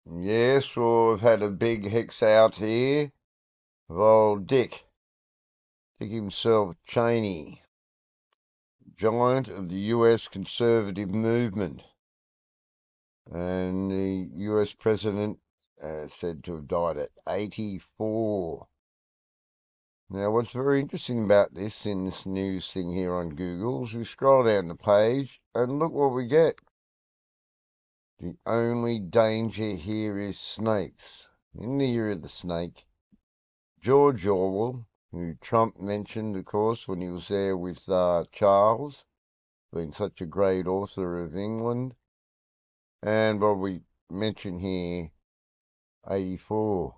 Yes, well, we've had a big hex out here of old Dick himself, Cheney, giant of the US conservative movement. And the US president said to have died at 84. Now, what's very interesting about this in this news thing here on Google is we scroll down the page and look what we get. The only danger here is snakes. In the year of the snake, George Orwell, who Trump mentioned, of course, when he was there with Charles, being such a great author of England, and what we mention here, 84.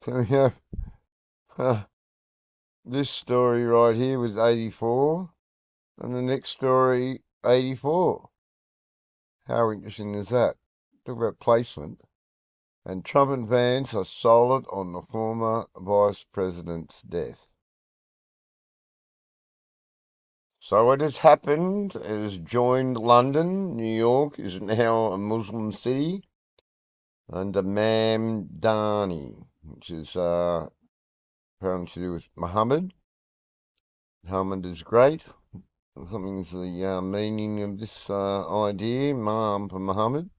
So, this story right here was 84, and the next story, 84. How interesting is that? Talk about placement. And Trump and Vance are solid on the former vice president's death. So it has happened. It has joined London. New York is now a Muslim city under Mamdani, which is apparently to do with Muhammad. Muhammad is great. Something's the meaning of this idea. Mam for Muhammad.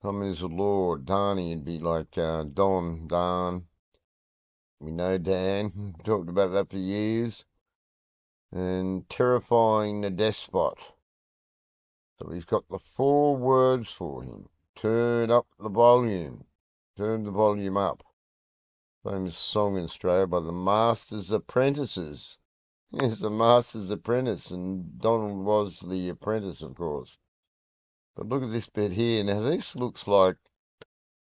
Muhammad is the Lord. Dani would be like Don, Dan. We know Dan. Talked about that for years. And terrifying the despot. So he's got the 4 words for him. Turn up the volume. Turn the volume up. Famous song in Australia by the Master's Apprentices. Yes, the Master's Apprentice, and Donald was the apprentice, of course. But look at this bit here. Now this looks like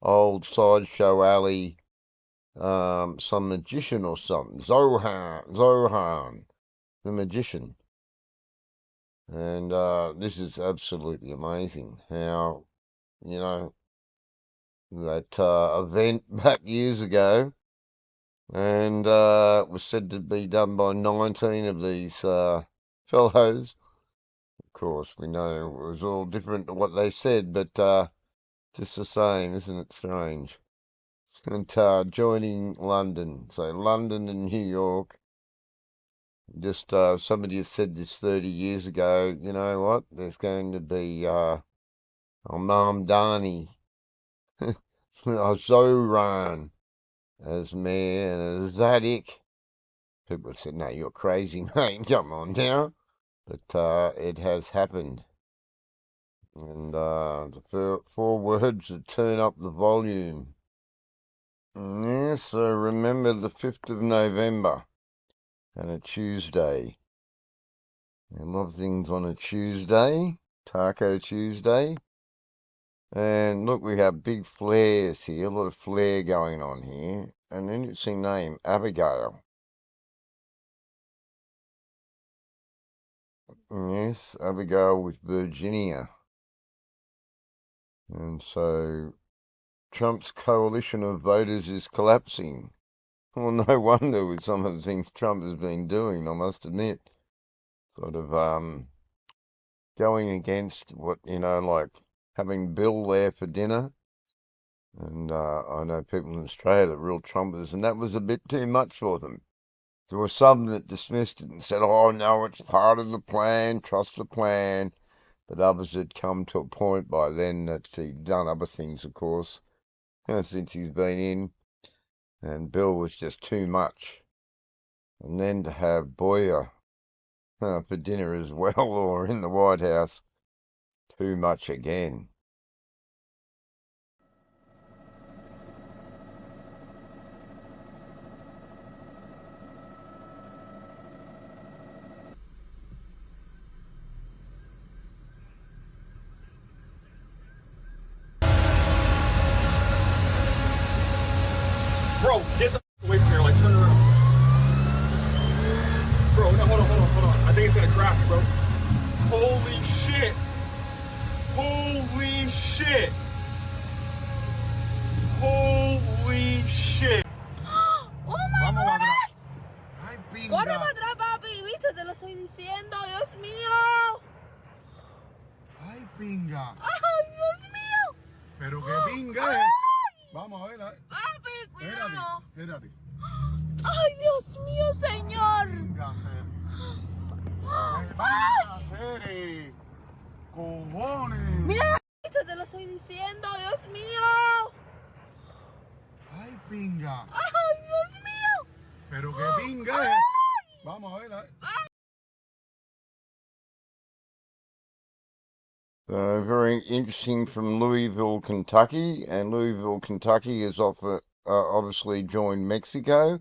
old Sideshow Alley, some magician or something. Zohan, the magician. And this is absolutely amazing how, that event back years ago, and it was said to be done by 19 of these fellows. Of course, we know it was all different to what they said, but just the same, isn't it strange? And joining London, so London and New York. Just somebody has said this 30 years ago. You know what? There's going to be a Mamdani, a Zoran as mayor, and a Zadik. People said, "No, you're crazy, mate. Come on now." But it has happened, and the 4 words to turn up the volume. Yes, so remember the 5th of November and a Tuesday. I love things on a Tuesday, Taco Tuesday. And look, we have big flares here, a lot of flare going on here. An interesting name, Abigail. Yes, Abigail with Virginia. And so Trump's coalition of voters is collapsing. Well, no wonder with some of the things Trump has been doing, I must admit. Sort of going against what, like having Bill there for dinner. And I know people in Australia that are real Trumpers, and that was a bit too much for them. There were some that dismissed it and said, oh, no, it's part of the plan, trust the plan. But others had come to a point by then that he'd done other things, of course, since he's been in. And Bill was just too much. And then to have Boyer for dinner as well, or in the White House, too much again. Bro, get the away from here, like turn around. Bro, no, hold on. I think it's gonna crash, bro. Holy shit. Holy shit. Holy shit. ¡Oh my God! Ay, ¡Corre pinga. para atrás, papi! ¿Viste? Te lo estoy diciendo, Dios mío. Ay, pinga. ¡Ay, Dios mío! Pero que Espérate. Ay, Dios mío, señor. Venga, hacer. Ay, Venga, hacer. Cojones. mira, te lo estoy diciendo, Dios mío. Ay, pinga. Ay, Dios mío. Pero que pinga. Vamos a ver. Very interesting from Louisville, Kentucky, and Louisville, Kentucky is obviously joined Mexico,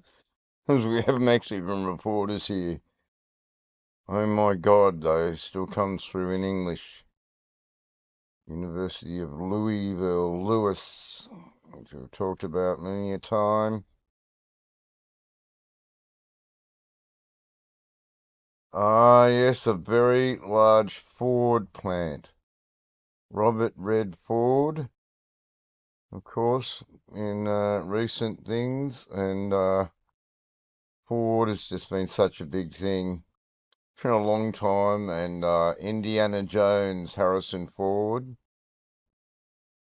because we have Mexican reporters here. Oh my God, though, it still comes through in English. University of Louisville, Lewis, which we've talked about many a time. Ah, yes, a very large Ford plant. Robert Red Ford, of course, in recent things, and Ford has just been such a big thing for a long time, and Indiana Jones, Harrison Ford,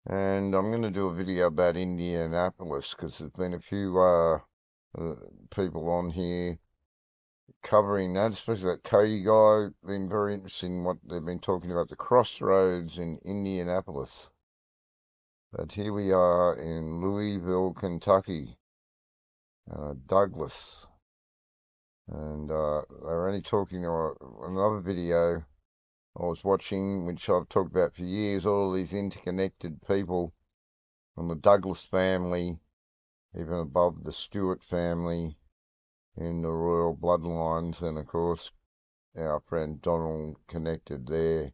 and I'm going to do a video about Indianapolis because there's been a few people on here covering that, especially that Cody guy. Been very interesting in what they've been talking about the crossroads in Indianapolis. But here we are in Louisville, Kentucky, Douglas. And they're only talking about another video I was watching, which I've talked about for years, all these interconnected people from the Douglas family, even above the Stewart family in the royal bloodlines, and of course our friend Donald connected there.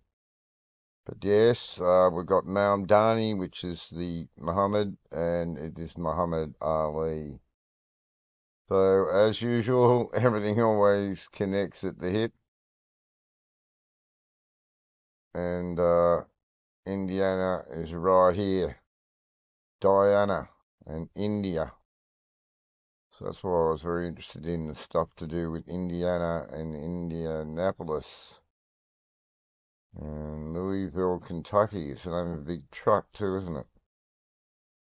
But yes, we've got Mamdani, which is the Muhammad, and it is Muhammad Ali. So, as usual, everything always connects at the hip. And Indiana is right here. Diana and India. So that's why I was very interested in the stuff to do with Indiana and Indianapolis. And Louisville, Kentucky. It's the name of a big truck too, isn't it?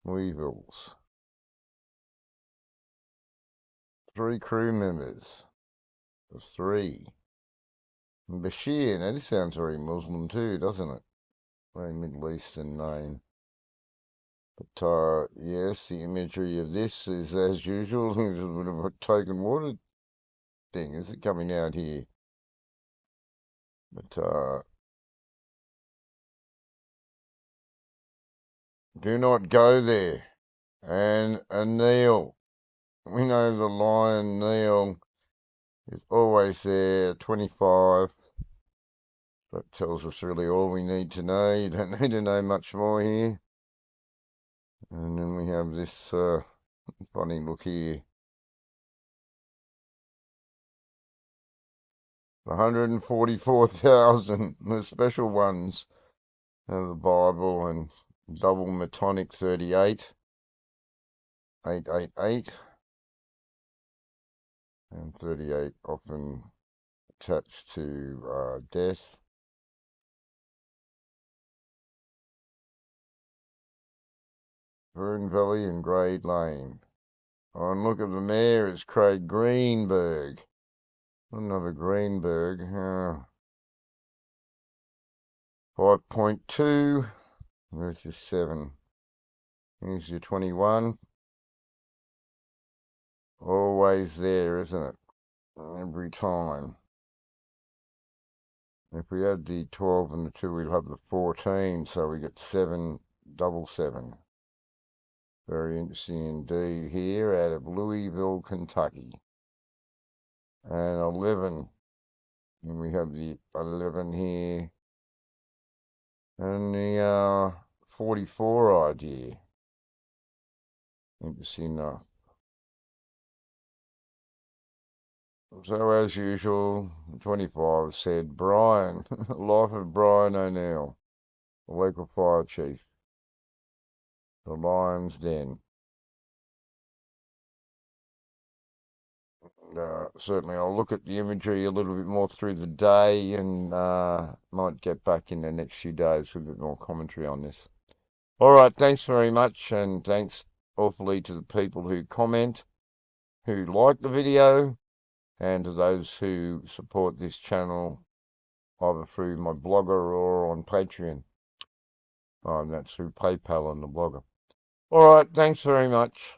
Louisville's. 3 crew members. 3. And Bashir. Now this sounds very Muslim too, doesn't it? Very Middle Eastern name. But yes, the imagery of this is as usual. There's a bit of a token water thing. Is it coming out here? But do not go there. And a Neil. We know the lion Neil is always there, 25. That tells us really all we need to know. You don't need to know much more here. And then we have this funny look here. 144,000, the special ones of the Bible, and double Metonic 38, 888, and 38 often attached to death. Fern Valley and Grade Lane. Oh, and look at the mayor, it's Craig Greenberg. Another Greenberg. 5.2. Where's your 7? Here's your 21. Always there, isn't it? Every time. If we add the 12 and the 2, we'll have the 14, so we get 7, double 7. Very interesting indeed here out of Louisville, Kentucky. And 11. And we have the 11 here. And the 44 idea. Interesting enough. So as usual, 25 said Brian, life of Brian O'Neill, the local fire chief, the Lion's Den. Certainly I'll look at the imagery a little bit more through the day, and might get back in the next few days with a bit more commentary on this. All right, thanks very much, and thanks awfully to the people who comment. who like the video and to those who support this channel either through my blogger or on Patreon. That's through PayPal and the blogger. All right, thanks very much.